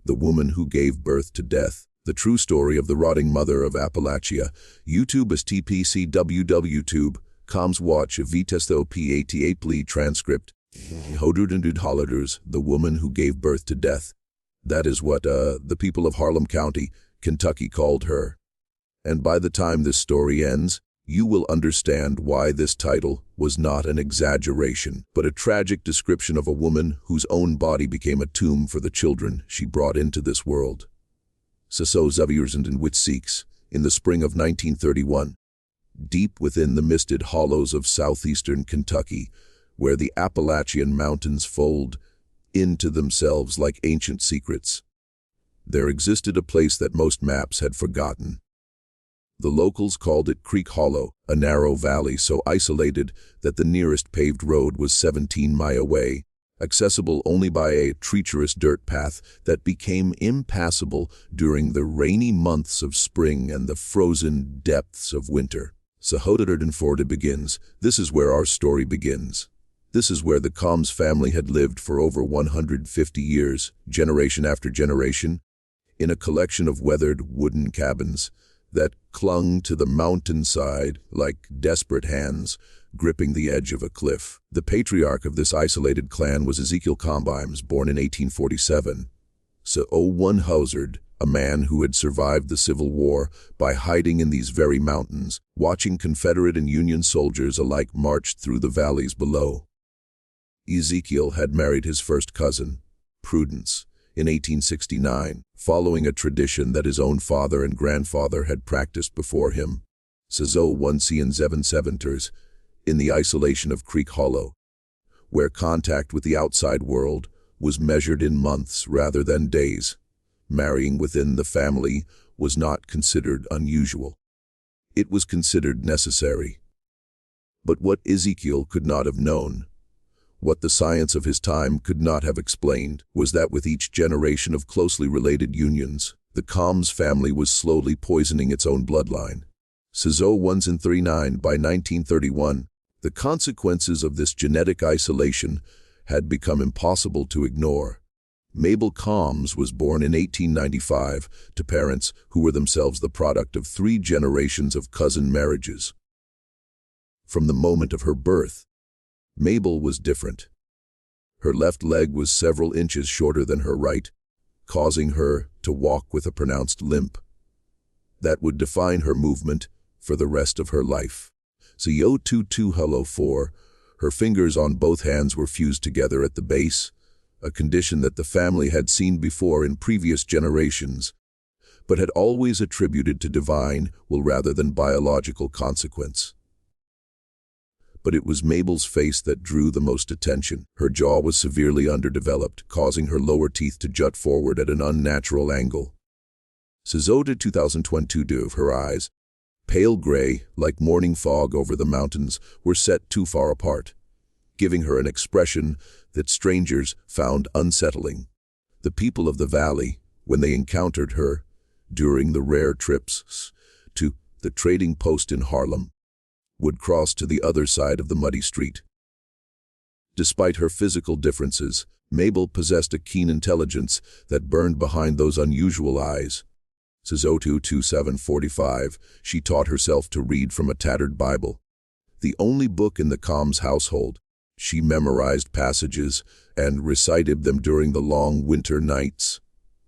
the woman who gave birth to death. The true story of the Rotting Mother of Appalachia. YouTube is TPCWWTube, Coms Watch Vitesto P88 transcript. Hodudendudholders, the woman who gave birth to death. That is what the people of Harlan County, Kentucky called her. And by the time this story ends, you will understand why this title was not an exaggeration, but a tragic description of a woman whose own body became a tomb for the children she brought into this world. Saso Zaviersand and Witseeks, in the spring of 1931, deep within the misted hollows of southeastern Kentucky, where the Appalachian mountains fold into themselves like ancient secrets, there existed a place that most maps had forgotten. The locals called it Creek Hollow, a narrow valley so isolated that the nearest paved road was 17 miles away, accessible only by a treacherous dirt path that became impassable during the rainy months of spring and the frozen depths of winter. Sahodardenforde begins. This is where our story begins. This is where the Combs family had lived for over 150 years, generation after generation, in a collection of weathered wooden cabins that clung to the mountainside like desperate hands gripping the edge of a cliff. The patriarch of this isolated clan was Ezekiel Combs, born in 1847. One Hazard, a man who had survived the Civil War by hiding in these very mountains, watching Confederate and Union soldiers alike march through the valleys below. Ezekiel had married his first cousin, Prudence, in 1869, following a tradition that his own father and grandfather had practiced before him. Sazo 1C and 77ers, in the isolation of Creek Hollow, where contact with the outside world was measured in months rather than days. Marrying within the family was not considered unusual. It was considered necessary. But what Ezekiel could not have known, what the science of his time could not have explained, was that with each generation of closely related unions, the Combs family was slowly poisoning its own bloodline. Sazo 1s and 39 by 1931, the consequences of this genetic isolation had become impossible to ignore. Mabel Combs was born in 1895 to parents who were themselves the product of 3 generations of cousin marriages. From the moment of her birth, Mabel was different. Her left leg was several inches shorter than her right, causing her to walk with a pronounced limp that would define her movement for the rest of her life. Zo22 her fingers on both hands were fused together at the base, a condition that the family had seen before in previous generations, but had always attributed to divine rather than biological consequence. But it was Mabel's face that drew the most attention. Her jaw was severely underdeveloped, causing her lower teeth to jut forward at an unnatural angle. Sazoda 2022 her eyes, pale gray, like morning fog over the mountains, were set too far apart, giving her an expression that strangers found unsettling. The people of the valley, when they encountered her during the rare trips to the trading post in Harlem, would cross to the other side of the muddy street. Despite her physical differences, Mabel possessed a keen intelligence that burned behind those unusual eyes. Sazotu 2745, she taught herself to read from a tattered Bible, the only book in the Combs household. She memorized passages and recited them during the long winter nights,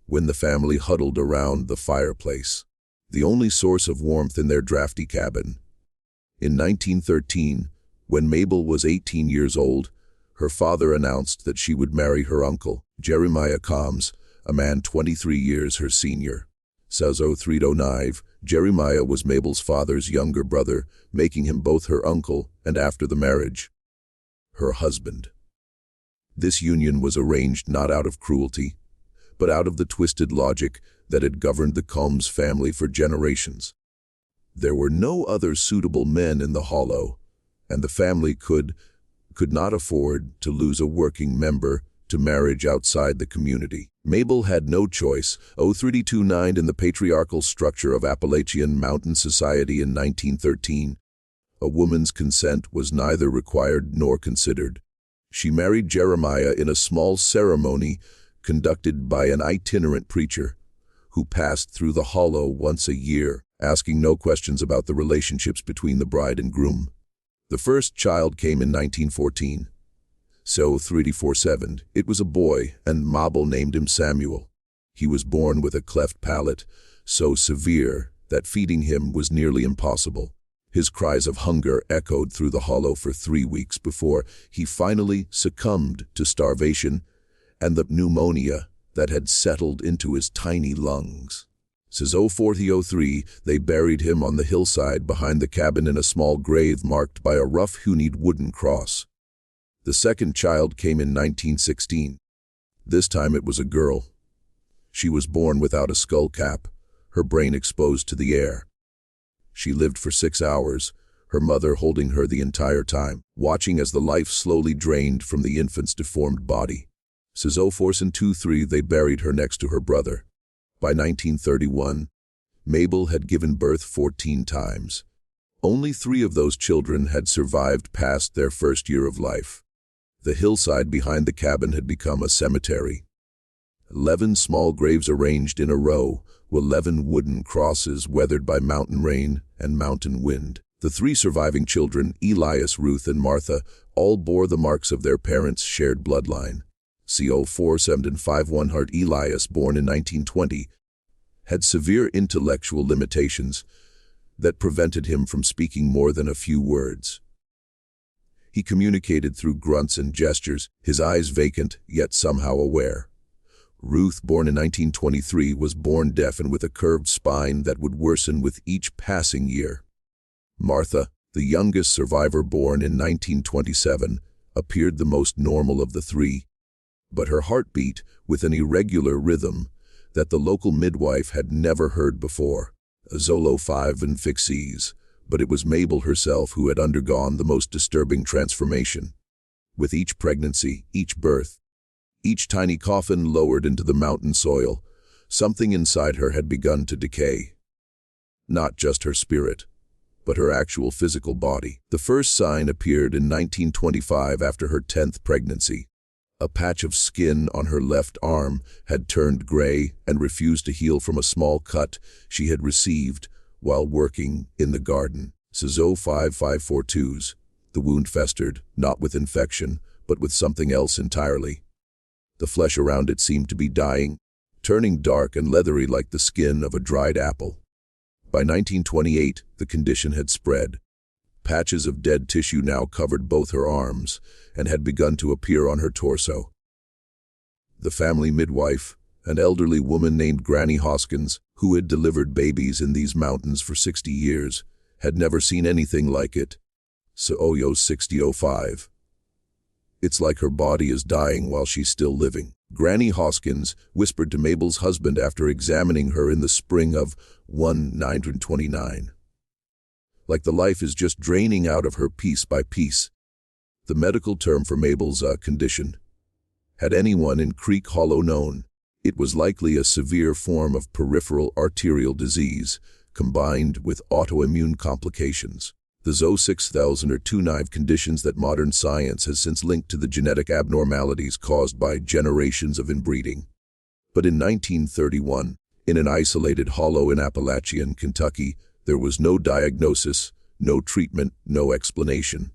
when the family huddled around the fireplace, the only source of warmth in their drafty cabin. In 1913, when Mabel was 18 years old, her father announced that she would marry her uncle, Jeremiah Combs, a man 23 years her senior. Sazo 309, Jeremiah was Mabel's father's younger brother, making him both her uncle and, after the marriage, her husband. This union was arranged not out of cruelty, but out of the twisted logic that had governed the Combs family for generations. There were no other suitable men in the hollow, and the family could not afford to lose a working member to marriage outside the community. Mabel had no choice. 0329 in the patriarchal structure of Appalachian mountain society in 1913. A woman's consent was neither required nor considered. She married Jeremiah in a small ceremony conducted by an itinerant preacher who passed through the hollow once a year, asking no questions about the relationships between the bride and groom. The first child came in 1914. So 347, it was a boy, and Mabel named him Samuel. He was born with a cleft palate, so severe that feeding him was nearly impossible. His cries of hunger echoed through the hollow for 3 weeks before he finally succumbed to starvation and the pneumonia that had settled into his tiny lungs. Says 04003, they buried him on the hillside behind the cabin in a small grave marked by a rough-hewn wooden cross. The second child came in 1916. This time it was a girl. She was born without a skull cap, her brain exposed to the air. She lived for 6 hours, her mother holding her the entire time, watching as the life slowly drained from the infant's deformed body. Says 04023, they buried her next to her brother. By 1931, Mabel had given birth 14 times. Only 3 of those children had survived past their first year of life. The hillside behind the cabin had become a cemetery. 11 small graves arranged in a row, with 11 wooden crosses weathered by mountain rain and mountain wind. The 3 surviving children, Elias, Ruth, and Martha, all bore the marks of their parents' shared bloodline. C04751 Hart Elias, born in 1920, had severe intellectual limitations that prevented him from speaking more than a few words. He communicated through grunts and gestures, his eyes vacant, yet somehow aware. Ruth, born in 1923, was born deaf and with a curved spine that would worsen with each passing year. Martha, the youngest survivor, born in 1927, appeared the most normal of the 3, but her heart beat with an irregular rhythm that the local midwife had never heard before. Zolo 5 and Fixies, but it was Mabel herself who had undergone the most disturbing transformation. With each pregnancy, each birth, each tiny coffin lowered into the mountain soil, something inside her had begun to decay. Not just her spirit, but her actual physical body. The first sign appeared in 1925 after her 10th pregnancy. A patch of skin on her left arm had turned gray and refused to heal from a small cut she had received while working in the garden. Sazo 5542's, the wound festered, not with infection, but with something else entirely. The flesh around it seemed to be dying, turning dark and leathery like the skin of a dried apple. By 1928, the condition had spread. Patches of dead tissue now covered both her arms and had begun to appear on her torso. The family midwife, an elderly woman named Granny Hoskins, who had delivered babies in these mountains for 60 years, had never seen anything like it. Seoyo 6005. It's like her body is dying while she's still living. Granny Hoskins whispered to Mabel's husband after examining her in the spring of 1929. Like the life is just draining out of her piece by piece. The medical term for Mabel's condition. Had anyone in Creek Hollow known, it was likely a severe form of peripheral arterial disease, combined with autoimmune complications. The ZO6000 are 2 knife conditions that modern science has since linked to the genetic abnormalities caused by generations of inbreeding. But in 1931, in an isolated hollow in Appalachian, Kentucky, there was no diagnosis, no treatment, no explanation.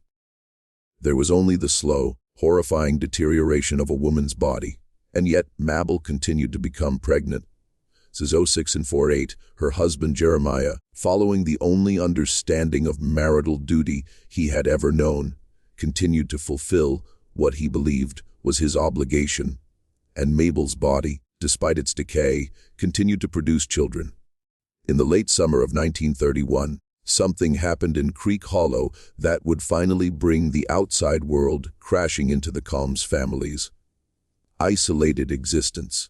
There was only the slow, horrifying deterioration of a woman's body. And yet, Mabel continued to become pregnant. Says 06 and 48, her husband Jeremiah, following the only understanding of marital duty he had ever known, continued to fulfill what he believed was his obligation. And Mabel's body, despite its decay, continued to produce children. In the late summer of 1931, something happened in Creek Hollow that would finally bring the outside world crashing into the Combs families. Isolated existence.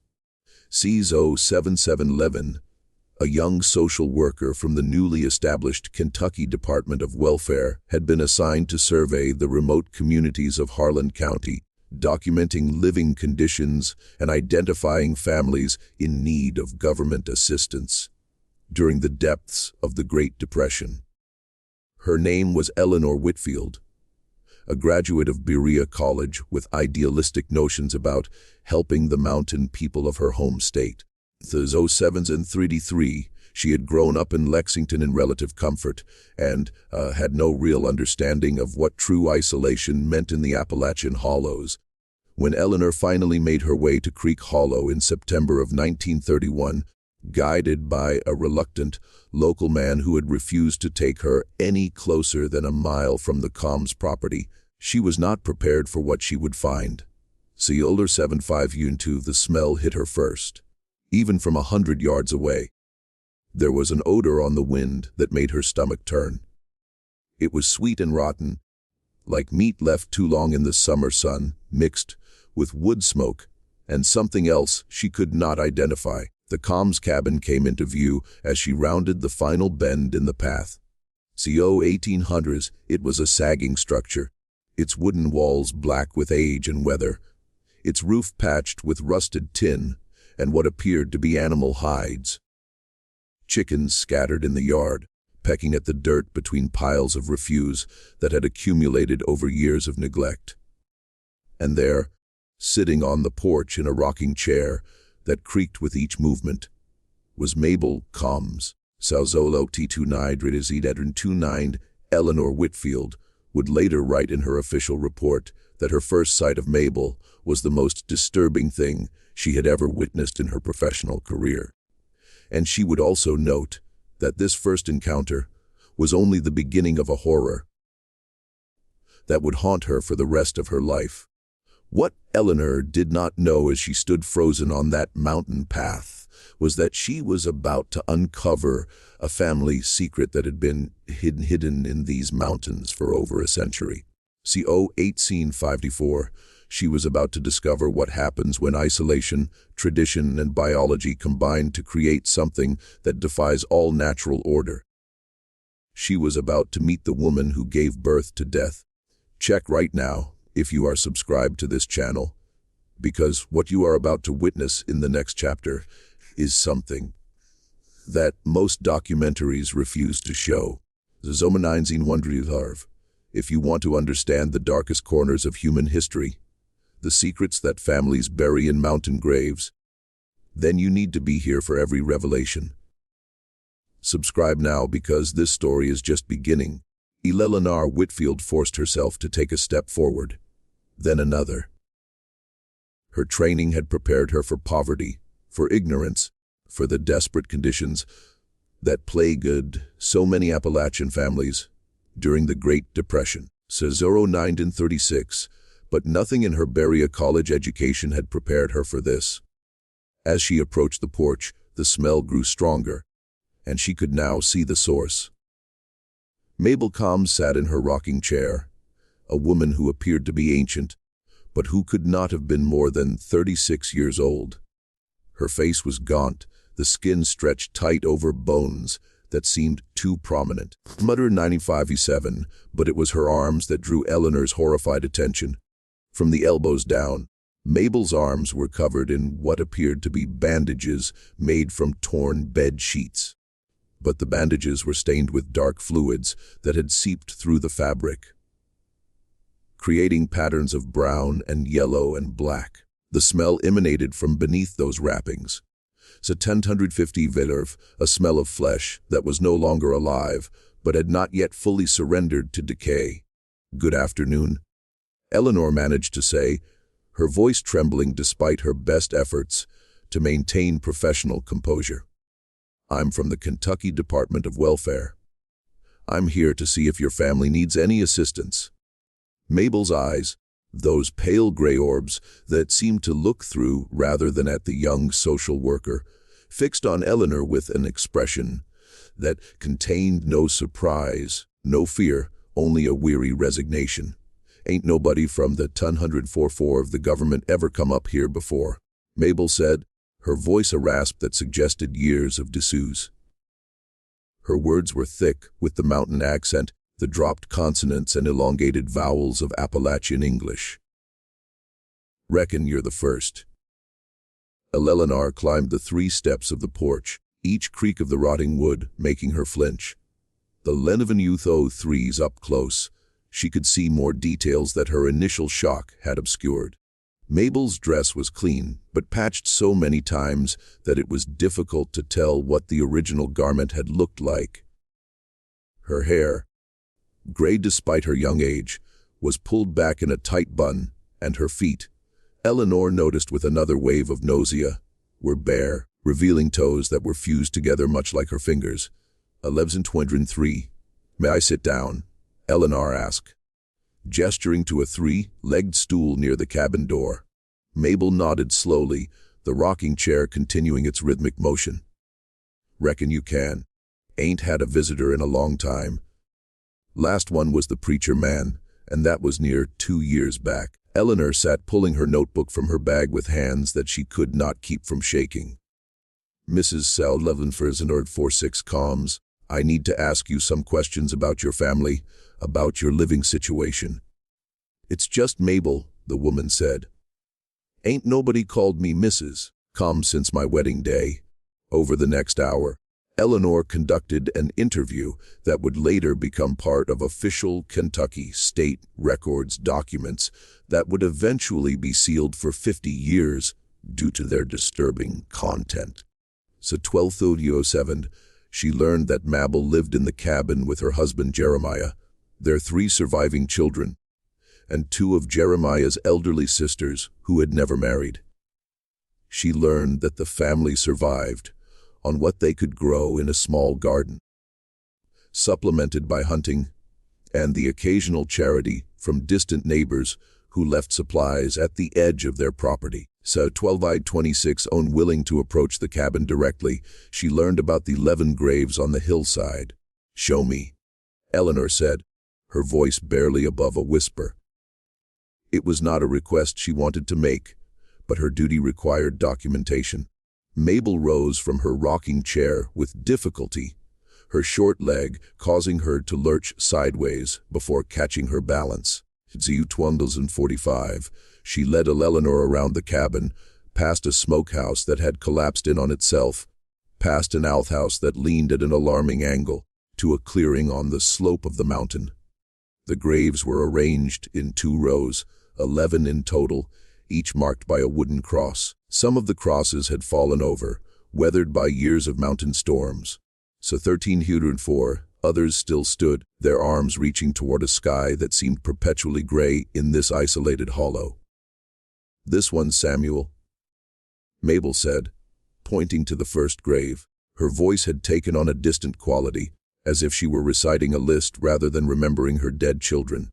CZO 7711, a young social worker from the newly established Kentucky Department of Welfare, had been assigned to survey the remote communities of Harlan County, documenting living conditions and identifying families in need of government assistance during the depths of the Great Depression. Her name was Eleanor Whitfield, a graduate of Berea College with idealistic notions about helping the mountain people of her home state. The 07s and 33, she had grown up in Lexington in relative comfort and had no real understanding of what true isolation meant in the Appalachian hollows. When Eleanor finally made her way to Creek Hollow in September of 1931, guided by a reluctant local man who had refused to take her any closer than a mile from the Combs property, she was not prepared for what she would find. See older 75 Untu, the smell hit her first. Even from 100 yards away, there was an odor on the wind that made her stomach turn. It was sweet and rotten, like meat left too long in the summer sun, mixed with wood smoke and something else she could not identify. The Combs cabin came into view as she rounded the final bend in the path. CO 1800s, it was a sagging structure, its wooden walls black with age and weather, its roof patched with rusted tin and what appeared to be animal hides. Chickens scattered in the yard, pecking at the dirt between piles of refuse that had accumulated over years of neglect. And there, sitting on the porch in a rocking chair that creaked with each movement, was Mabel Combs. Salzolo T29 Eleanor Whitfield would later write in her official report that her first sight of Mabel was the most disturbing thing she had ever witnessed in her professional career. And she would also note that this first encounter was only the beginning of a horror that would haunt her for the rest of her life. What Eleanor did not know as she stood frozen on that mountain path was that she was about to uncover a family secret that had been hidden in these mountains for over a century. CO 1854, she was about to discover what happens when isolation, tradition, and biology combine to create something that defies all natural order. She was about to meet the woman who gave birth to death. Check right now if you are subscribed to this channel, because what you are about to witness in the next chapter is something that most documentaries refuse to show. If you want to understand the darkest corners of human history, the secrets that families bury in mountain graves, then you need to be here for every revelation. Subscribe now because this story is just beginning. Eleanor Whitfield forced herself to take a step forward, then another. Her training had prepared her for poverty, for ignorance, for the desperate conditions that plagued so many Appalachian families during the Great Depression. 0936, but nothing in her Berea College education had prepared her for this. As she approached the porch, the smell grew stronger, and she could now see the source. Mabel Combs sat in her rocking chair, a woman who appeared to be ancient, but who could not have been more than 36 years old. Her face was gaunt, the skin stretched tight over bones that seemed too prominent. Mother 95E7, but it was her arms that drew Eleanor's horrified attention. From the elbows down, Mabel's arms were covered in what appeared to be bandages made from torn bed sheets. But the bandages were stained with dark fluids that had seeped through the fabric, creating patterns of brown and yellow and black. The smell emanated from beneath those wrappings. 1050 Villerv, a smell of flesh that was no longer alive, but had not yet fully surrendered to decay. "Good afternoon," Eleanor managed to say, her voice trembling despite her best efforts to maintain professional composure. "I'm from the Kentucky Department of Welfare. I'm here to see if your family needs any assistance." Mabel's eyes, those pale gray orbs that seemed to look through rather than at the young social worker, fixed on Eleanor with an expression that contained no surprise, no fear, only a weary resignation. "Ain't nobody from the 144 of the government ever come up here before," Mabel said, her voice a rasp that suggested years of disuse. Her words were thick with the mountain accent, the dropped consonants and elongated vowels of Appalachian English. "Reckon you're the first." Eleanor climbed the 3 steps of the porch, each creak of the rotting wood making her flinch. The Lenovan Youth 03's up close, She could see more details that her initial shock had obscured. Mabel's dress was clean, but patched so many times that it was difficult to tell what the original garment had looked like. Her hair, gray despite her young age, was pulled back in a tight bun, and her feet, Eleanor noticed with another wave of nausea, were bare, revealing toes that were fused together much like her fingers. 11:23. May I sit down? Eleanor asked, gesturing to a three-legged stool near the cabin door. Mabel nodded slowly, the rocking chair continuing its rhythmic motion. Reckon you can. Ain't had a visitor in a long time. Last one was the preacher man, and that was near 2 years back. Eleanor sat pulling her notebook from her bag with hands that she could not keep from shaking. Mrs. Sal 11:46 comms. I need to ask you some questions about your family, about your living situation. It's just Mabel, the woman said. Ain't nobody called me Mrs. since my wedding day. Over the next hour, Eleanor conducted an interview that would later become part of official Kentucky state records documents that would eventually be sealed for 50 years due to their disturbing content. So 12:07, she learned that Mabel lived in the cabin with her husband Jeremiah, their 3 surviving children, and 2 of Jeremiah's elderly sisters who had never married. She learned that the family survived on what they could grow in a small garden, supplemented by hunting and the occasional charity from distant neighbors who left supplies at the edge of their property. So 12:26, unwilling to approach the cabin directly, she learned about the 11 graves on the hillside. Show me, Eleanor said, her voice barely above a whisper. It was not a request she wanted to make, but her duty required documentation. Mabel rose from her rocking chair with difficulty, her short leg causing her to lurch sideways before catching her balance. (12:45), she led Eleanor around the cabin, past a smokehouse that had collapsed in on itself, past an outhouse that leaned at an alarming angle, to a clearing on the slope of the mountain. The graves were arranged in 2 rows, 11 in total, each marked by a wooden cross. Some of the crosses had fallen over, weathered by years of mountain storms. So 13:04, others still stood, their arms reaching toward a sky that seemed perpetually gray in this isolated hollow. This one's Samuel, Mabel said, pointing to the first grave. Her voice had taken on a distant quality, as if she were reciting a list rather than remembering her dead children.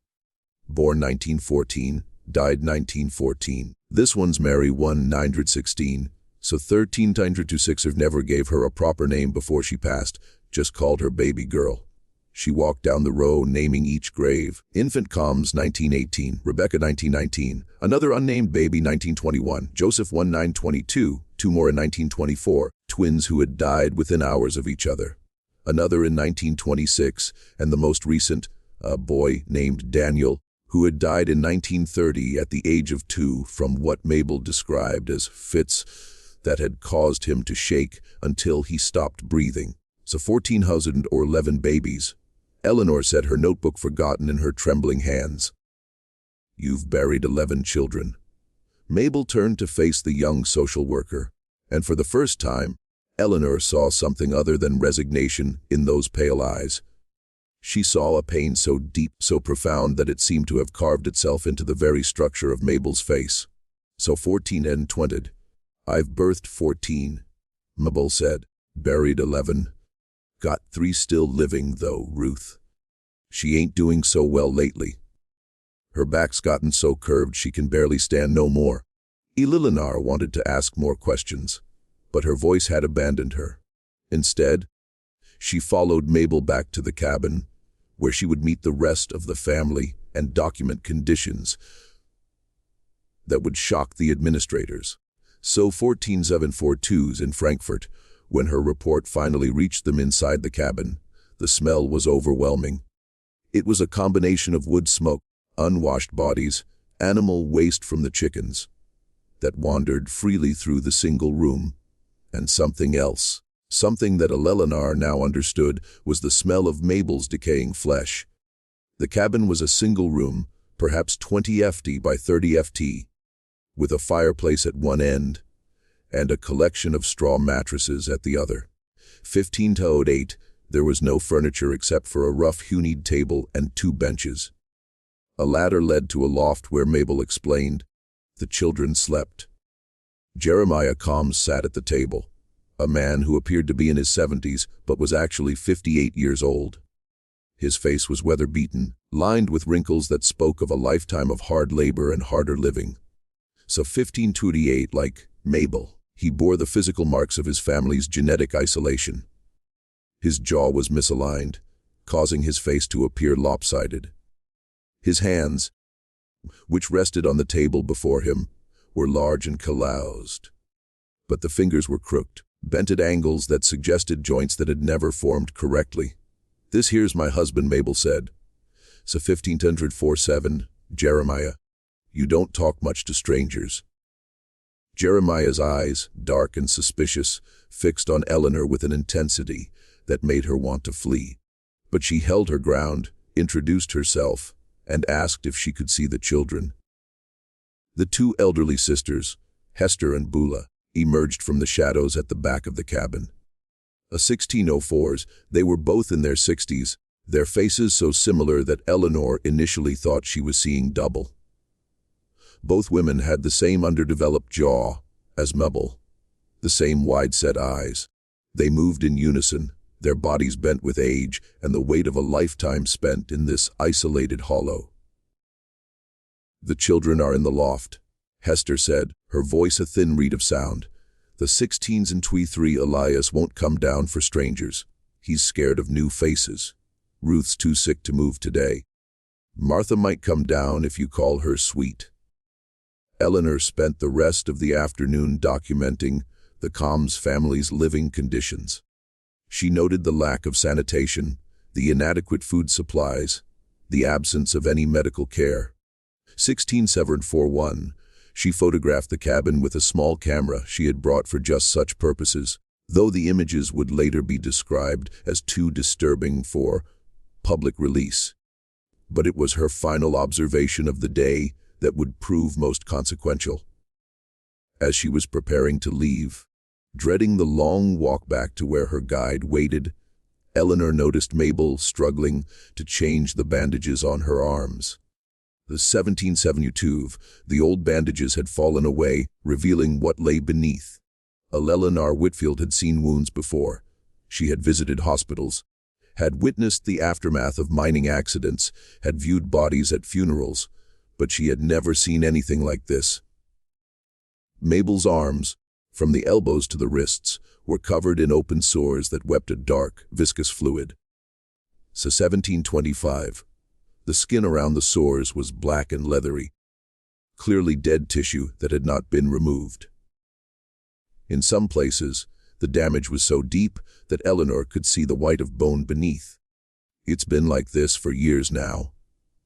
Born 1914, died 1914. This one's Mary 1916, so 13:26 never gave her a proper name before she passed, just called her baby girl. She walked down the row naming each grave. Infant Combs 1918, Rebecca 1919, another unnamed baby 1921, Joseph 1922, 2 more in 1924, twins who had died within hours of each other. Another in 1926, and the most recent, a boy named Daniel, who had died in 1930 at the age of 2 from what Mabel described as fits that had caused him to shake until he stopped breathing. So 14,011 babies. Eleanor said, her notebook forgotten in her trembling hands. You've buried 11 children. Mabel turned to face the young social worker, and for the first time, Eleanor saw something other than resignation in those pale eyes. She saw a pain so deep, so profound that it seemed to have carved itself into the very structure of Mabel's face. So 14:20. I've birthed 14, Mabel said. Buried 11. Got 3 still living, though, Ruth. She ain't doing so well lately. Her back's gotten so curved she can barely stand no more. Eleanor wanted to ask more questions, but her voice had abandoned her. Instead, she followed Mabel back to the cabin, where she would meet the rest of the family and document conditions that would shock the administrators. So 14,742's in Frankfurt, when her report finally reached them inside the cabin, the smell was overwhelming. It was a combination of wood smoke, unwashed bodies, animal waste from the chickens that wandered freely through the single room, and something else. Something that Eleanor now understood was the smell of Mabel's decaying flesh. The cabin was a single room, perhaps 20 ft by 30 ft, with a fireplace at one end and a collection of straw mattresses at the other. 1508, there was no furniture except for a rough-hewn table and 2 benches. A ladder led to a loft where Mabel explained the children slept. Jeremiah Combs sat at the table, a man who appeared to be in his 70s but was actually 58 years old. His face was weather-beaten, lined with wrinkles that spoke of a lifetime of hard labor and harder living. So 1528, like Mabel, he bore the physical marks of his family's genetic isolation. His jaw was misaligned, causing his face to appear lopsided. His hands, which rested on the table before him, were large and calloused. But the fingers were crooked, bent at angles that suggested joints that had never formed correctly. "This here's my husband," Mabel said. So 1547, Jeremiah, you don't talk much to strangers. Jeremiah's eyes, dark and suspicious, fixed on Eleanor with an intensity that made her want to flee. But she held her ground, introduced herself, and asked if she could see the children. The 2 elderly sisters, Hester and Beulah, emerged from the shadows at the back of the cabin. A 1604s, they were both in their 60s, their faces so similar that Eleanor initially thought she was seeing double. Both women had the same underdeveloped jaw as Mabel, the same wide-set eyes. They moved in unison, their bodies bent with age and the weight of a lifetime spent in this isolated hollow. "The children are in the loft," Hester said, her voice a thin reed of sound. "The 16s and 23 Elias won't come down for strangers. He's scared of new faces. Ruth's too sick to move today. Martha might come down if you call her sweet." Eleanor spent the rest of the afternoon documenting the Combs family's living conditions. She noted the lack of sanitation, the inadequate food supplies, the absence of any medical care. 1641, she photographed the cabin with a small camera she had brought for just such purposes, though the images would later be described as too disturbing for public release. But it was her final observation of the day that would prove most consequential. As she was preparing to leave, dreading the long walk back to where her guide waited, Eleanor noticed Mabel struggling to change the bandages on her arms. The 1772, the old bandages had fallen away, revealing what lay beneath. Eleanor Whitfield had seen wounds before. She had visited hospitals, had witnessed the aftermath of mining accidents, had viewed bodies at funerals, but she had never seen anything like this. Mabel's arms, from the elbows to the wrists, were covered in open sores that wept a dark, viscous fluid. So 1725. The skin around the sores was black and leathery, clearly dead tissue that had not been removed. In some places, the damage was so deep that Eleanor could see the white of bone beneath. "It's been like this for years now,"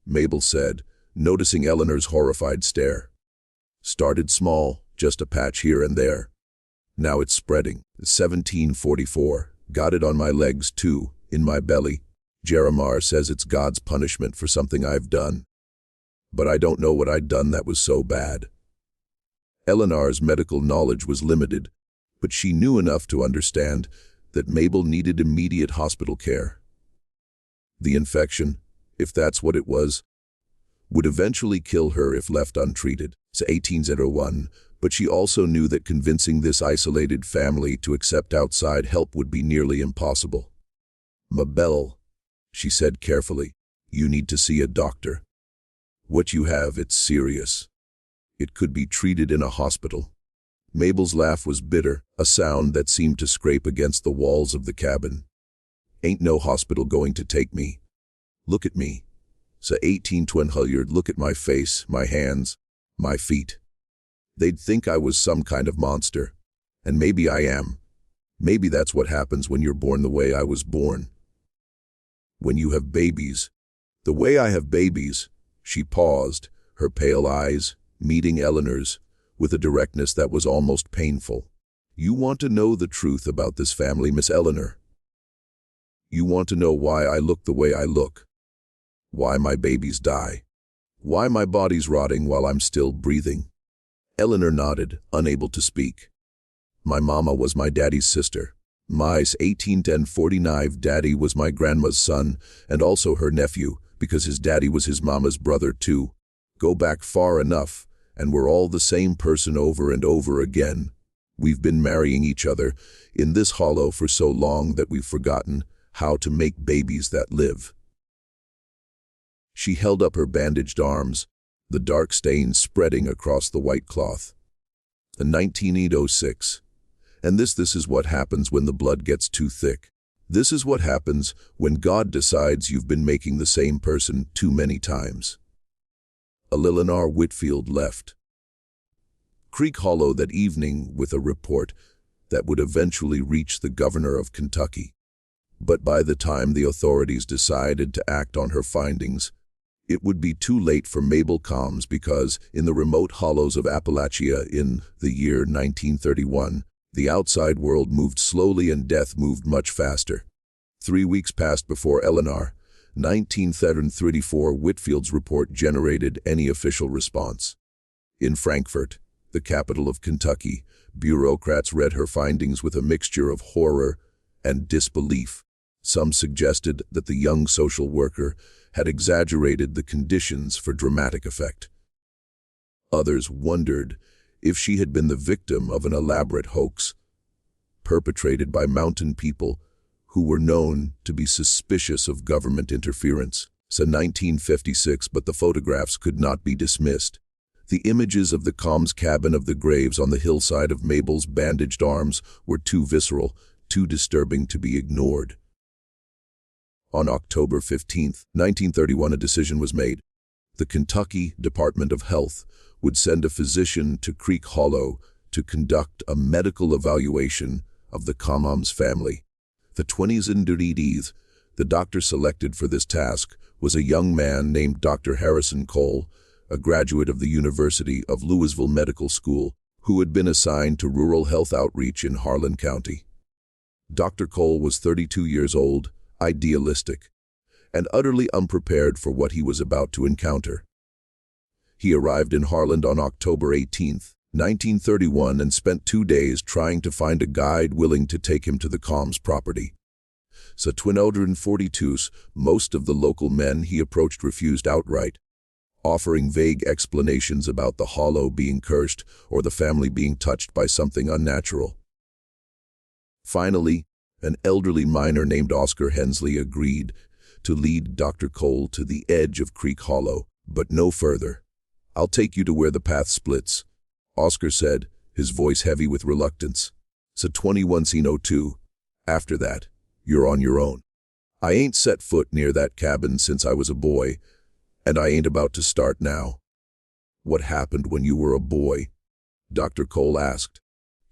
Mabel said, noticing Eleanor's horrified stare. "Started small, just a patch here and there. Now it's spreading." 1744. "Got it on my legs too, in my belly. Jeremiah says it's God's punishment for something I've done. But I don't know what I'd done that was so bad." Eleanor's medical knowledge was limited, but she knew enough to understand that Mabel needed immediate hospital care. The infection, if that's what it was, would eventually kill her if left untreated. 1801, but she also knew that convincing this isolated family to accept outside help would be nearly impossible. "Mabel," she said carefully, "you need to see a doctor. What you have, it's serious. It could be treated in a hospital." Mabel's laugh was bitter, a sound that seemed to scrape against the walls of the cabin. "Ain't no hospital going to take me. Look at me. So 1820, look at my face, my hands, my feet. They'd think I was some kind of monster. And maybe I am. Maybe that's what happens when you're born the way I was born. When you have babies. The way I have babies." She paused, her pale eyes meeting Eleanor's with a directness that was almost painful. "You want to know the truth about this family, Miss Eleanor. You want to know why I look the way I look. Why my babies die. Why my body's rotting while I'm still breathing. Eleanor nodded, unable to speak. My mama was my daddy's sister. My's 1849 daddy was my grandma's son, and also her nephew, because his daddy was his mama's brother too. Go back far enough, and we're all the same person over and over again. We've been marrying each other in this hollow for so long that we've forgotten how to make babies that live. She held up her bandaged arms, the dark stains spreading across the white cloth. In 1906. And this is what happens when the blood gets too thick. This is what happens when God decides you've been making the same person too many times. Eleanor Whitfield left Creek Hollow that evening with a report that would eventually reach the governor of Kentucky. But by the time the authorities decided to act on her findings, it would be too late for Mabel Combs because in the remote hollows of Appalachia in the year 1931, the outside world moved slowly and death moved much faster. 3 weeks passed before Eleanor, 1934, Whitfield's report generated any official response. In Frankfort, the capital of Kentucky, bureaucrats read her findings with a mixture of horror and disbelief. Some suggested that the young social worker had exaggerated the conditions for dramatic effect. Others wondered if she had been the victim of an elaborate hoax, perpetrated by mountain people who were known to be suspicious of government interference. So 1956, but the photographs could not be dismissed. The images of the Combs cabin of the graves on the hillside of Mabel's bandaged arms were too visceral, too disturbing to be ignored. On October 15, 1931, a decision was made. The Kentucky Department of Health would send a physician to Creek Hollow to conduct a medical evaluation of the Combs family. The 20s, the doctor selected for this task was a young man named Dr. Harrison Cole, a graduate of the University of Louisville Medical School, who had been assigned to rural health outreach in Harlan County. Dr. Cole was 32 years old, idealistic, and utterly unprepared for what he was about to encounter. He arrived in Harlan on October 18, 1931, and spent 2 days trying to find a guide willing to take him to the Combs property. So 242, most of the local men he approached refused outright, offering vague explanations about the hollow being cursed or the family being touched by something unnatural. Finally, an elderly miner named Oscar Hensley agreed to lead Dr. Cole to the edge of Creek Hollow, but no further. "I'll take you to where the path splits," Oscar said, his voice heavy with reluctance. So 2102. "After that, you're on your own. I ain't set foot near that cabin since I was a boy, and I ain't about to start now." "What happened when you were a boy?" Dr. Cole asked,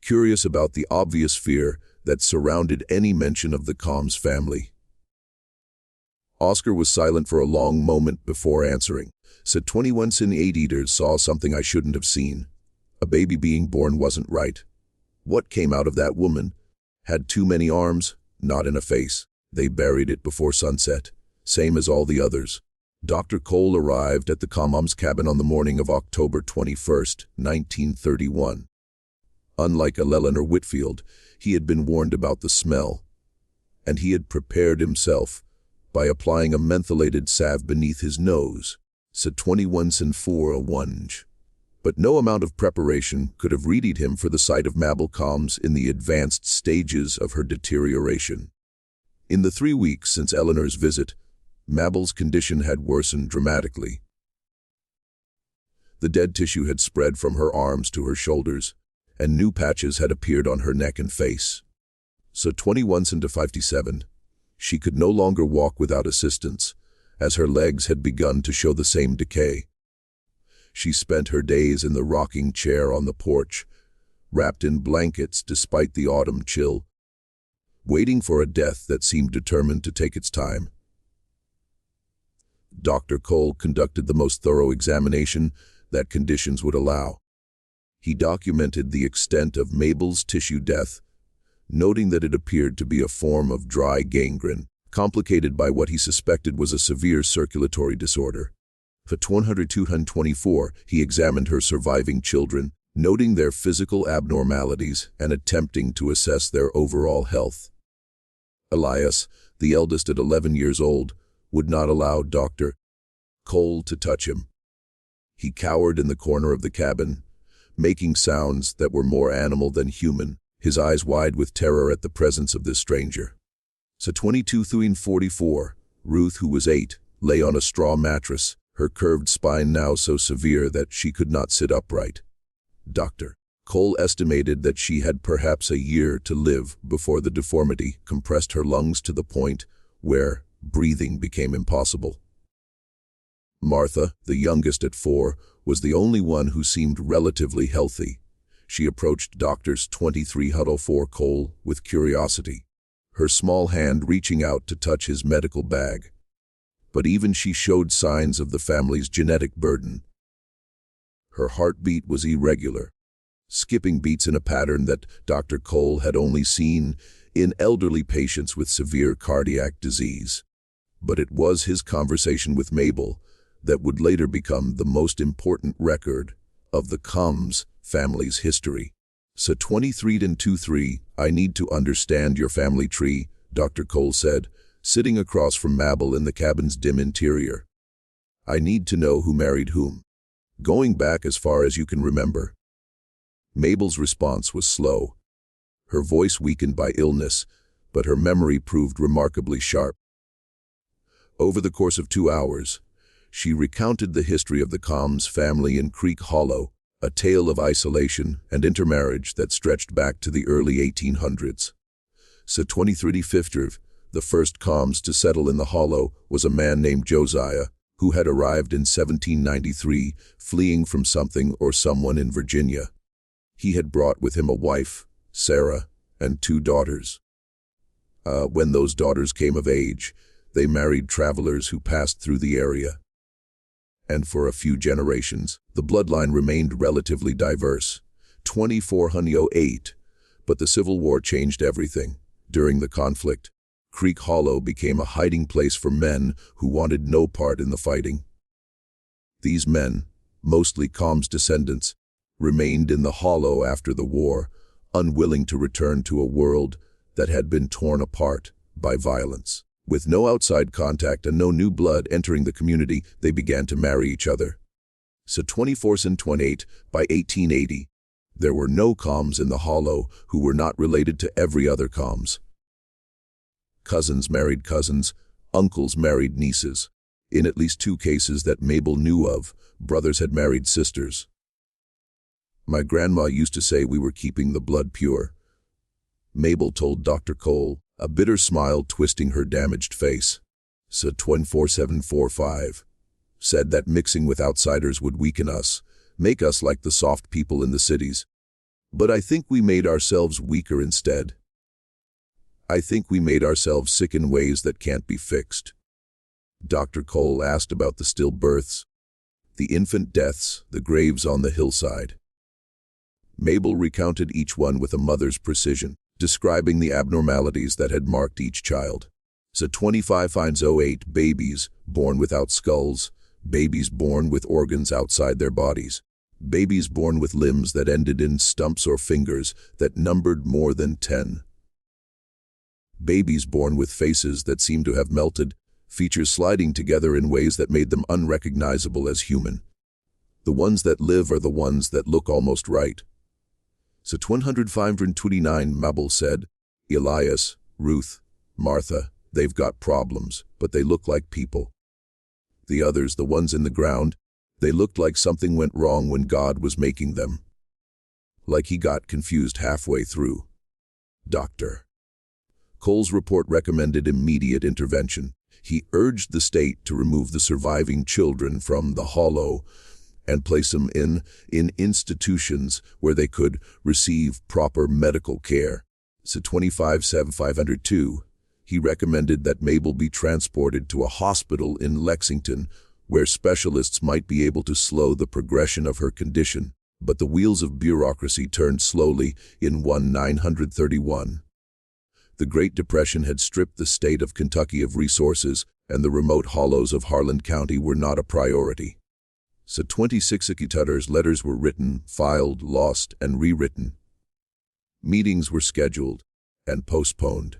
curious about the obvious fear that surrounded any mention of the Combs family. Oscar was silent for a long moment before answering. Said 21 saw something I shouldn't have seen. A baby being born wasn't right. What came out of that woman? Had too many arms, not in a face. They buried it before sunset, same as all the others. Dr. Cole arrived at the Combs cabin on the morning of October 21, 1931. Unlike Eleanor Whitfield, he had been warned about the smell, and he had prepared himself by applying a mentholated salve beneath his nose. Said 21 But no amount of preparation could have readied him for the sight of Mabel Combs in the advanced stages of her deterioration. In the 3 weeks since Eleanor's visit, Mabel's condition had worsened dramatically. The dead tissue had spread from her arms to her shoulders, and new patches had appeared on her neck and face. So 21-57, she could no longer walk without assistance, as her legs had begun to show the same decay. She spent her days in the rocking chair on the porch, wrapped in blankets despite the autumn chill, waiting for a death that seemed determined to take its time. Dr. Cole conducted the most thorough examination that conditions would allow. He documented the extent of Mabel's tissue death, noting that it appeared to be a form of dry gangrene, complicated by what he suspected was a severe circulatory disorder. For 224, he examined her surviving children, noting their physical abnormalities and attempting to assess their overall health. Elias, the eldest at 11 years old, would not allow Dr. Cole to touch him. He cowered in the corner of the cabin, making sounds that were more animal than human, his eyes wide with terror at the presence of this stranger. So 2244, Ruth, who was 8, lay on a straw mattress, her curved spine now so severe that she could not sit upright. Dr. Cole estimated that she had perhaps a year to live before the deformity compressed her lungs to the point where breathing became impossible. Martha, the youngest at 4, was the only one who seemed relatively healthy. She approached Doctors 2304 Cole with curiosity, her small hand reaching out to touch his medical bag. But even she showed signs of the family's genetic burden. Her heartbeat was irregular, skipping beats in a pattern that Dr. Cole had only seen in elderly patients with severe cardiac disease. But it was his conversation with Mabel that would later become the most important record of the Combs family's history. So 23-23, I need to understand your family tree, Dr. Cole said, sitting across from Mabel in the cabin's dim interior. I need to know who married whom, going back as far as you can remember. Mabel's response was slow, her voice weakened by illness, but her memory proved remarkably sharp. Over the course of 2 hours, she recounted the history of the Combs family in Creek Hollow, a tale of isolation and intermarriage that stretched back to the early 1800s. So 23-25, the first Combs to settle in the Hollow was a man named Josiah, who had arrived in 1793, fleeing from something or someone in Virginia. He had brought with him a wife, Sarah, and 2 daughters. When those daughters came of age, they married travelers who passed through the area. And for a few generations, the bloodline remained relatively diverse. 2408, but the Civil War changed everything. During the conflict, Creek Hollow became a hiding place for men who wanted no part in the fighting. These men, mostly Combs descendants, remained in the Hollow after the war, unwilling to return to a world that had been torn apart by violence. With no outside contact and no new blood entering the community, they began to marry each other. So 24-28, by 1880, there were no Combs in the Hollow who were not related to every other Combs. Cousins married cousins, uncles married nieces. In at least 2 cases that Mabel knew of, brothers had married sisters. My grandma used to say we were keeping the blood pure, Mabel told Dr. Cole, a bitter smile twisting her damaged face. So 24745 said that mixing with outsiders would weaken us, make us like the soft people in the cities. But I think we made ourselves weaker instead. I think we made ourselves sick in ways that can't be fixed. Dr. Cole asked about the stillbirths, the infant deaths, the graves on the hillside. Mabel recounted each one with a mother's precision, describing the abnormalities that had marked each child. So 25-08 babies born without skulls, babies born with organs outside their bodies, babies born with limbs that ended in stumps or fingers that numbered more than 10. Babies born with faces that seemed to have melted, features sliding together in ways that made them unrecognizable as human. The ones that live are the ones that look almost right. So 105-29 Mabel said, Elias, Ruth, Martha, they've got problems, but they look like people. The others, the ones in the ground, they looked like something went wrong when God was making them. Like he got confused halfway through. Dr. Cole's report recommended immediate intervention. He urged the state to remove the surviving children from the Hollow and place them in institutions where they could receive proper medical care. So 25-502, he recommended that Mabel be transported to a hospital in Lexington where specialists might be able to slow the progression of her condition. But the wheels of bureaucracy turned slowly in 1931. The Great Depression had stripped the state of Kentucky of resources, and the remote hollows of Harlan County were not a priority. So 26 Tutter's letters were written, filed, lost, and rewritten. Meetings were scheduled and postponed.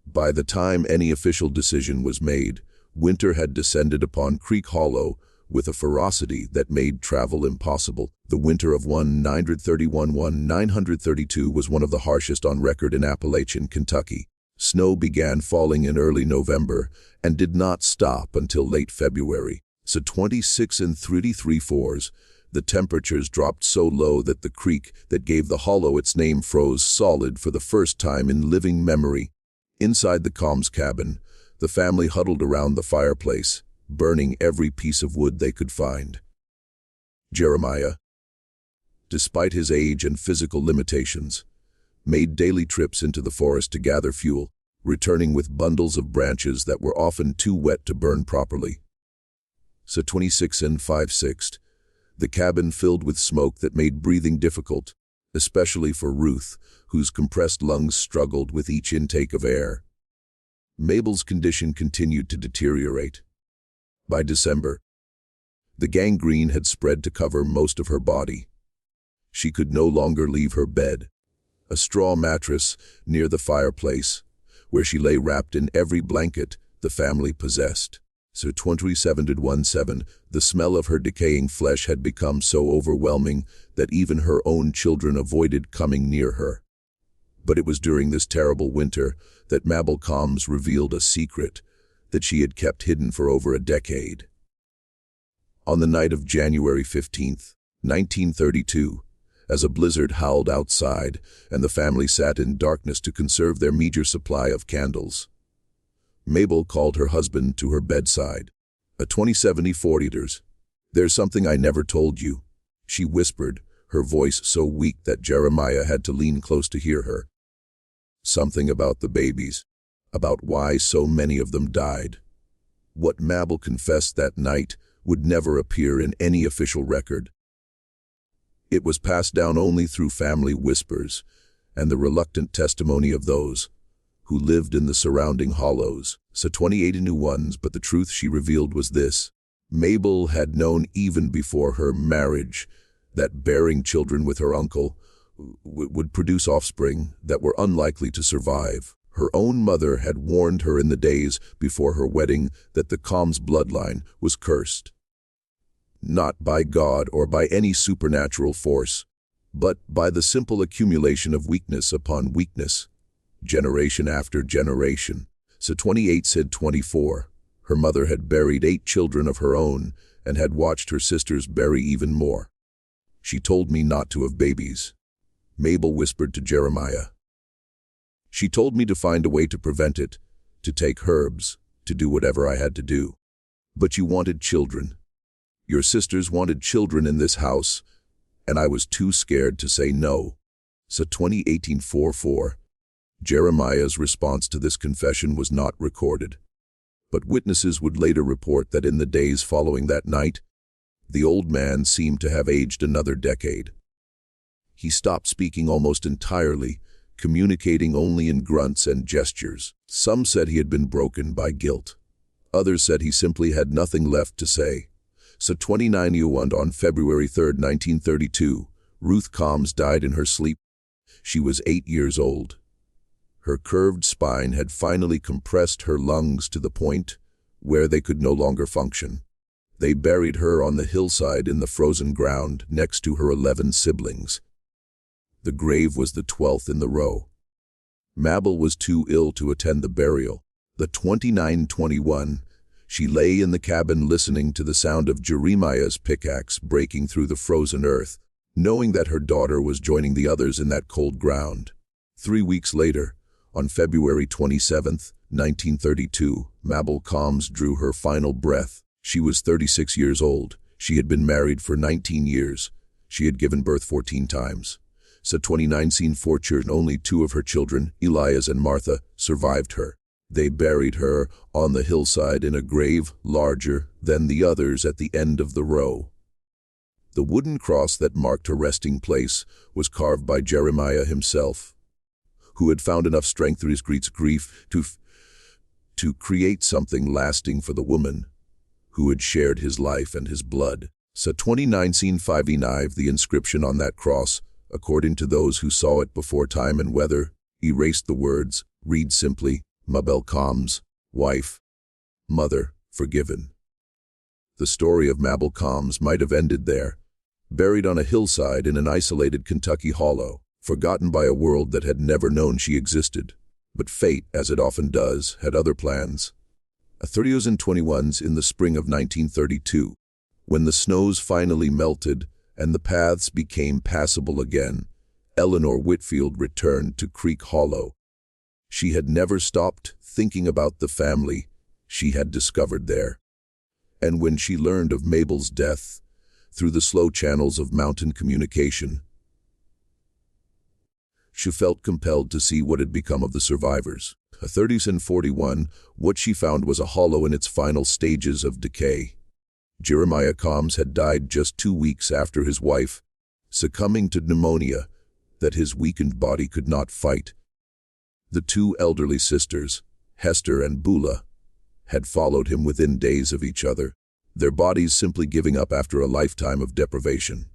By the time any official decision was made, winter had descended upon Creek Hollow with a ferocity that made travel impossible. The winter of 1931-1932 was one of the harshest on record in Appalachian Kentucky. Snow began falling in early November and did not stop until late February. So 26 3/4, the temperatures dropped so low that the creek that gave the hollow its name froze solid for the first time in living memory. Inside the Combs cabin, the family huddled around the fireplace, burning every piece of wood they could find. Jeremiah, despite his age and physical limitations, made daily trips into the forest to gather fuel, returning with bundles of branches that were often too wet to burn properly. So 26 5/6, the cabin filled with smoke that made breathing difficult, especially for Ruth, whose compressed lungs struggled with each intake of air. Mabel's condition continued to deteriorate. By December, the gangrene had spread to cover most of her body. She could no longer leave her bed, a straw mattress near the fireplace, where she lay wrapped in every blanket the family possessed. So 27-17, the smell of her decaying flesh had become so overwhelming that even her own children avoided coming near her. But it was during this terrible winter that Mabel Combs revealed a secret that she had kept hidden for over a decade. On the night of January 15th, 1932, as a blizzard howled outside and the family sat in darkness to conserve their meager supply of candles, Mabel called her husband to her bedside. A 20/70-40. "There's something I never told you," she whispered, her voice so weak that Jeremiah had to lean close to hear her. Something about the babies, about why so many of them died. What Mabel confessed that night would never appear in any official record. It was passed down only through family whispers and the reluctant testimony of those who lived in the surrounding hollows. So 28 new ones, but the truth she revealed was this: Mabel had known even before her marriage that bearing children with her uncle would produce offspring that were unlikely to survive. Her own mother had warned her in the days before her wedding that the Combs bloodline was cursed. Not by God or by any supernatural force, but by the simple accumulation of weakness upon weakness, generation after generation. So 28/24, her mother had buried 8 children of her own and had watched her sisters bury even more. "She told me not to have babies," Mabel whispered to Jeremiah. "She told me to find a way to prevent it, to take herbs, to do whatever I had to do. But you wanted children. Your sisters wanted children in this house, and I was too scared to say no." So 2018-44. Jeremiah's response to this confession was not recorded, but witnesses would later report that in the days following that night, the old man seemed to have aged another decade. He stopped speaking almost entirely, communicating only in grunts and gestures. Some said he had been broken by guilt. Others said he simply had nothing left to say. So 29 on February 3, 1932, Ruth Combs died in her sleep. She was 8 years old. Her curved spine had finally compressed her lungs to the point where they could no longer function. They buried her on the hillside in the frozen ground next to her 11 siblings. The grave was the 12th in the row. Mabel was too ill to attend the burial. The 29/21, she lay in the cabin listening to the sound of Jeremiah's pickaxe breaking through the frozen earth, knowing that her daughter was joining the others in that cold ground. 3 weeks later, on February 27, 1932, Mabel Combs drew her final breath. She was 36 years old. She had been married for 19 years. She had given birth 14 times. So 29/4, only 2 of her children, Elias and Martha, survived her. They buried her on the hillside in a grave larger than the others at the end of the row. The wooden cross that marked her resting place was carved by Jeremiah himself, who had found enough strength through his grief to create something lasting for the woman who had shared his life and his blood. So 29 scene 5 the inscription on that cross, according to those who saw it before time and weather, erased the words, read simply, Mabel Combs, wife, mother, forgiven. The story of Mabel Combs might have ended there, buried on a hillside in an isolated Kentucky hollow, forgotten by a world that had never known she existed. But fate, as it often does, had other plans. A 30s and 21s in the spring of 1932, when the snows finally melted and the paths became passable again, Eleanor Whitfield returned to Creek Hollow. She had never stopped thinking about the family she had discovered there. And when she learned of Mabel's death, through the slow channels of mountain communication, she felt compelled to see what had become of the survivors. A 30s and 41, what she found was a hollow in its final stages of decay. Jeremiah Combs had died just 2 weeks after his wife, succumbing to pneumonia that his weakened body could not fight. The 2 elderly sisters, Hester and Beulah, had followed him within days of each other, their bodies simply giving up after a lifetime of deprivation.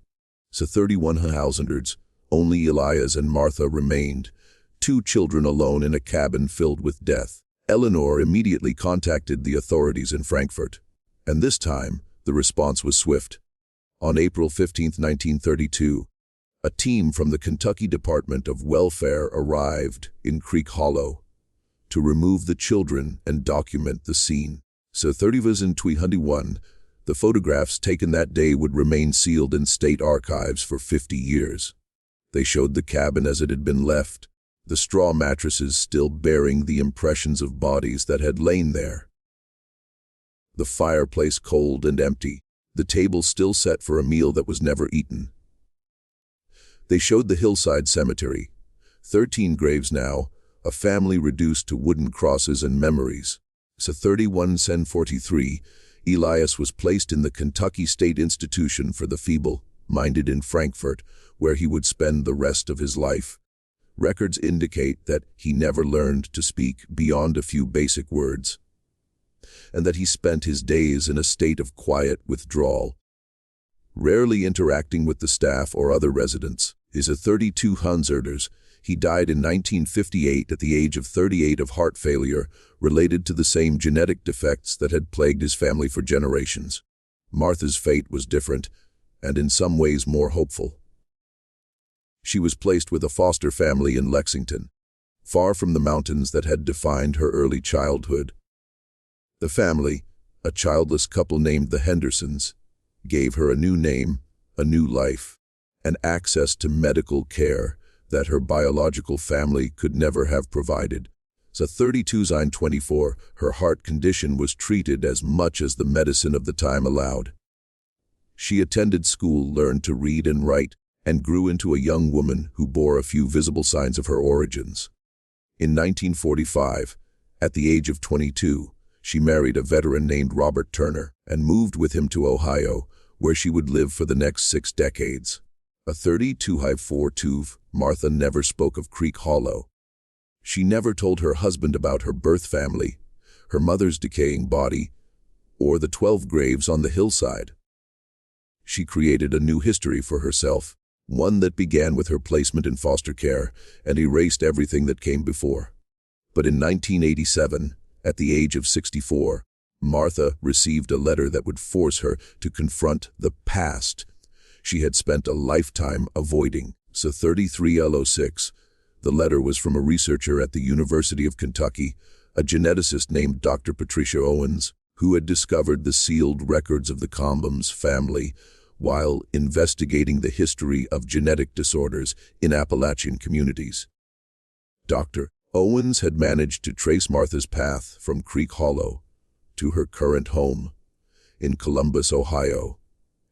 So 31 householders, only Elias and Martha remained, 2 children alone in a cabin filled with death. Eleanor immediately contacted the authorities in Frankfort, and this time the response was swift. On April 15, 1932, a team from the Kentucky Department of Welfare arrived in Creek Hollow to remove the children and document the scene. So 30s and 21, the photographs taken that day would remain sealed in state archives for 50 years. They showed the cabin as it had been left, the straw mattresses still bearing the impressions of bodies that had lain there. The fireplace cold and empty, the table still set for a meal that was never eaten. They showed the hillside cemetery, 13 graves now, a family reduced to wooden crosses and memories. So 31 Sen 43, Elias was placed in the Kentucky State Institution for the Feeble-Minded in Frankfort, where he would spend the rest of his life. Records indicate that he never learned to speak beyond a few basic words, and that he spent his days in a state of quiet withdrawal, rarely interacting with the staff or other residents. Is a 32 Hunzerders. He died in 1958 at the age of 38 of heart failure, related to the same genetic defects that had plagued his family for generations. Martha's fate was different, and in some ways more hopeful. She was placed with a foster family in Lexington, far from the mountains that had defined her early childhood. The family, a childless couple named the Hendersons, gave her a new name, a new life, and access to medical care that her biological family could never have provided. So 32 Zine 24, her heart condition was treated as much as the medicine of the time allowed. She attended school, learned to read and write, and grew into a young woman who bore a few visible signs of her origins. In 1945, at the age of 22, she married a veteran named Robert Turner and moved with him to Ohio, where she would live for the next 6 decades. A 32-4 Martha never spoke of Creek Hollow. She never told her husband about her birth family, her mother's decaying body, or the 12 graves on the hillside. She created a new history for herself, one that began with her placement in foster care and erased everything that came before. But in 1987, at the age of 64, Martha received a letter that would force her to confront the past she had spent a lifetime avoiding. So 33L06, the letter was from a researcher at the University of Kentucky, a geneticist named Dr. Patricia Owens, who had discovered the sealed records of the Combs family while investigating the history of genetic disorders in Appalachian communities. Dr. Owens had managed to trace Martha's path from Creek Hollow to her current home in Columbus, Ohio,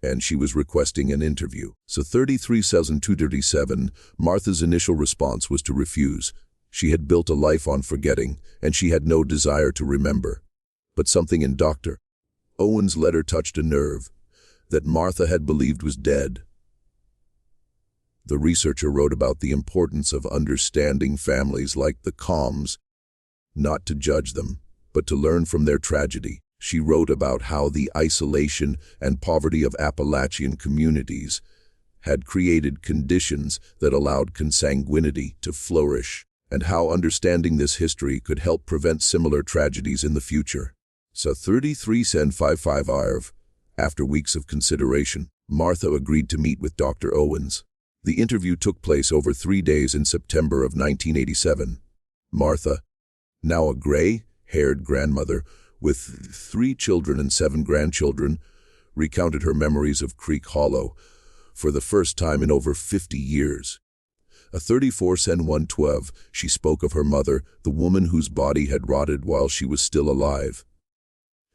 and she was requesting an interview. So 33,237, Martha's initial response was to refuse. She had built a life on forgetting, and she had no desire to remember. But something in Dr. Owens' letter touched a nerve that Martha had believed was dead. The researcher wrote about the importance of understanding families like the Combs, not to judge them, but to learn from their tragedy. She wrote about how the isolation and poverty of Appalachian communities had created conditions that allowed consanguinity to flourish, and how understanding this history could help prevent similar tragedies in the future. So 33 Sen 55 Irv. After weeks of consideration, Martha agreed to meet with Dr. Owens. The interview took place over 3 days in September of 1987. Martha, now a gray-haired grandmother with 3 children and 7 grandchildren, recounted her memories of Creek Hollow for the first time in over 50 years. A 34 Sen 112, she spoke of her mother, the woman whose body had rotted while she was still alive.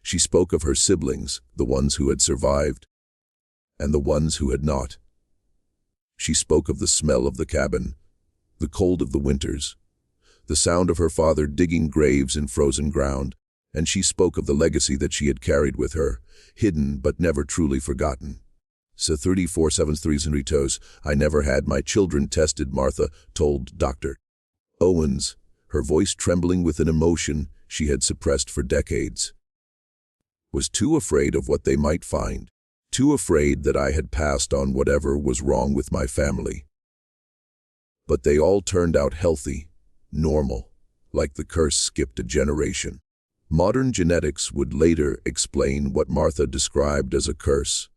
She spoke of her siblings, the ones who had survived, and the ones who had not. She spoke of the smell of the cabin, the cold of the winters, the sound of her father digging graves in frozen ground, and she spoke of the legacy that she had carried with her, hidden but never truly forgotten. So 3473 Ritos, I never had my children tested, Martha told Dr. Owens, her voice trembling with an emotion she had suppressed for decades. Was too afraid of what they might find, too afraid that I had passed on whatever was wrong with my family. But they all turned out healthy, normal, like the curse skipped a generation. Modern genetics would later explain what Martha described as a curse.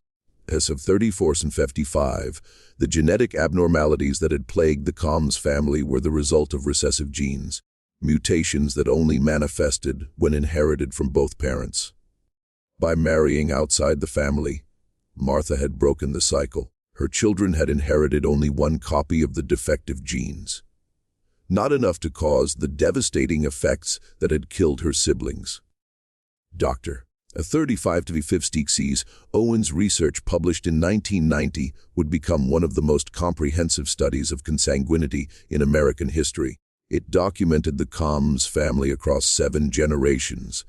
As of 34 and 55, the genetic abnormalities that had plagued the Combs family were the result of recessive genes, mutations that only manifested when inherited from both parents. By marrying outside the family, Martha had broken the cycle. Her children had inherited only one copy of the defective genes, not enough to cause the devastating effects that had killed her siblings. Dr. A 35 to 56 Owens' research published in 1990 would become one of the most comprehensive studies of consanguinity in American history. It documented the Combs family across 7 generations,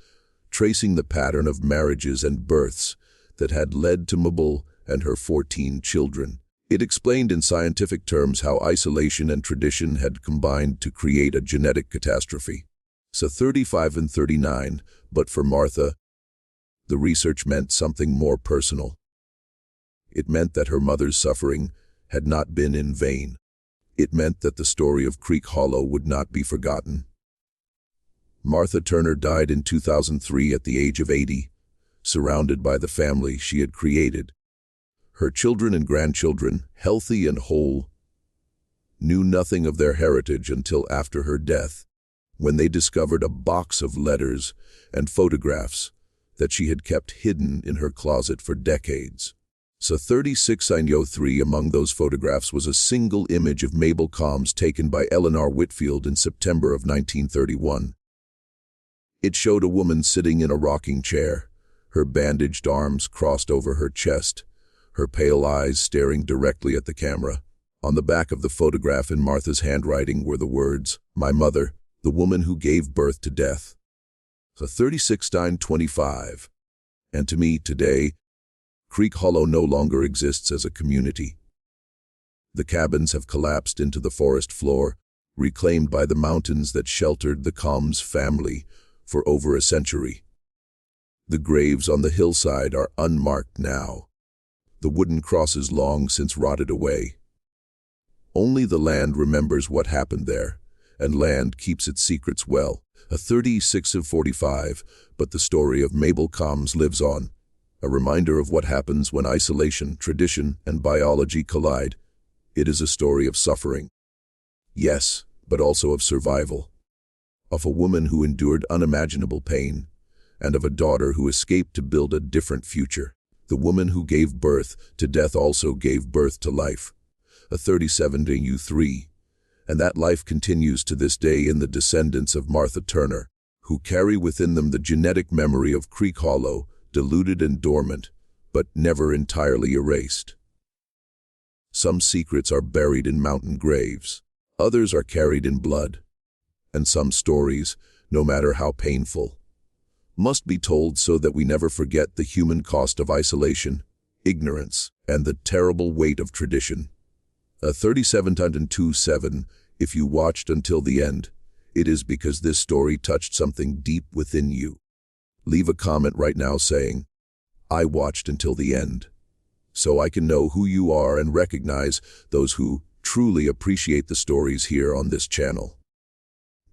tracing the pattern of marriages and births that had led to Mabel and her 14 children. It explained in scientific terms how isolation and tradition had combined to create a genetic catastrophe. So 35 and 39, but for Martha, the research meant something more personal. It meant that her mother's suffering had not been in vain. It meant that the story of Creek Hollow would not be forgotten. Martha Turner died in 2003 at the age of 80, surrounded by the family she had created. Her children and grandchildren, healthy and whole, knew nothing of their heritage until after her death, when they discovered a box of letters and photographs that she had kept hidden in her closet for decades. So 3693 among those photographs was a single image of Mabel Combs taken by Eleanor Whitfield in September of 1931. It showed a woman sitting in a rocking chair, her bandaged arms crossed over her chest, her pale eyes staring directly at the camera. On the back of the photograph in Martha's handwriting were the words, "My mother, the woman who gave birth to death." So 36:25. And to me, today, Creek Hollow no longer exists as a community. The cabins have collapsed into the forest floor, reclaimed by the mountains that sheltered the Combs family for over a century. The graves on the hillside are unmarked now, the wooden crosses long since rotted away. Only the land remembers what happened there, and land keeps its secrets well. A 36 of 45, but the story of Mabel Combs lives on, a reminder of what happens when isolation, tradition, and biology collide. It is a story of suffering. Yes, but also of survival. Of a woman who endured unimaginable pain, and of a daughter who escaped to build a different future. The woman who gave birth to death also gave birth to life. A 37 to U3. And that life continues to this day in the descendants of Martha Turner, who carry within them the genetic memory of Creek Hollow, diluted and dormant, but never entirely erased. Some secrets are buried in mountain graves, others are carried in blood, and some stories, no matter how painful, must be told so that we never forget the human cost of isolation, ignorance, and the terrible weight of tradition. 3727. If you watched until the end, it is because this story touched something deep within you. Leave a comment right now saying, I watched until the end, so I can know who you are and recognize those who truly appreciate the stories here on this channel.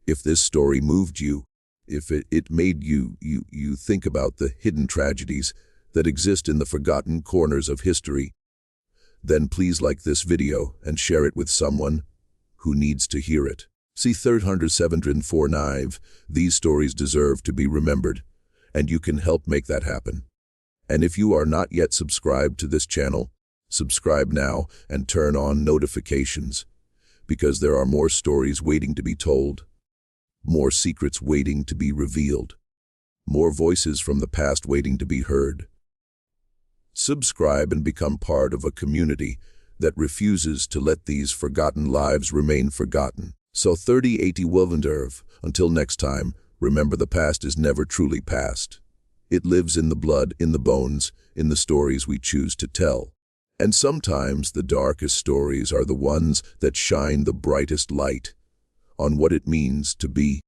If this story moved you, if it made you think about the hidden tragedies that exist in the forgotten corners of history, then please like this video and share it with someone who needs to hear it. See 307-49. These stories deserve to be remembered, and you can help make that happen. And if you are not yet subscribed to this channel, subscribe now and turn on notifications, because there are more stories waiting to be told, more secrets waiting to be revealed, more voices from the past waiting to be heard. Subscribe and become part of a community that refuses to let these forgotten lives remain forgotten. So 3080 Wilvenderv. Until next time, remember the past is never truly past. It lives in the blood, in the bones, in the stories we choose to tell. And sometimes the darkest stories are the ones that shine the brightest light on what it means to be